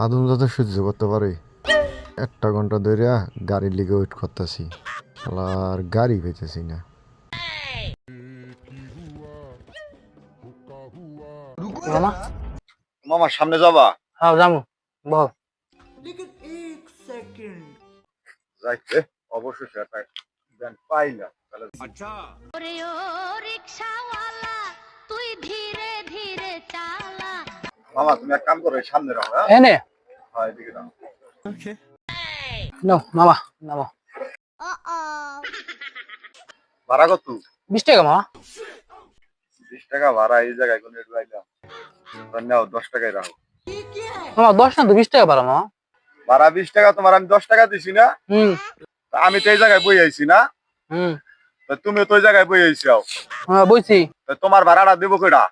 আদম যাতে সহ্য করতে পারে। একটা ঘন্টা ধরে গাড়ির লিগে ওয়েট করতেছি, আর গাড়ি পেতেছি না। মামা মামা সামনে যাবা? হ্যাঁ যাবো বল। যাইতে অবশ্যই একটা ব্যান্ড পাইলাম তাহলে। ওরে ও রিকশাওয়ালা তুই ধীরে ধীরে চালা। মামা তুমি এক কাম করো, এই সামনে রাখো। হ্যাঁ এনে হ্যাঁ, এদিকে রাখো। নো মামা নামো। ভাড়া কত? 20 টাকা মামা। 20 টাকা ভাড়া? এই জায়গায় কোন রেট লাইলাম? নাও 10 টাকায় রাখো। মামা 10 না তো 20 টাকা পারা মামা। ভাড়া 20 টাকা, তোমার আমি 10 টাকা দিছি না? তা আমি তো এই জায়গায় বই আইছি না? তা তুমি তো ওই জায়গায় বই আইছো। হ্যাঁ বইছি। তা তোমার ভাড়াটা দেবো কইটা?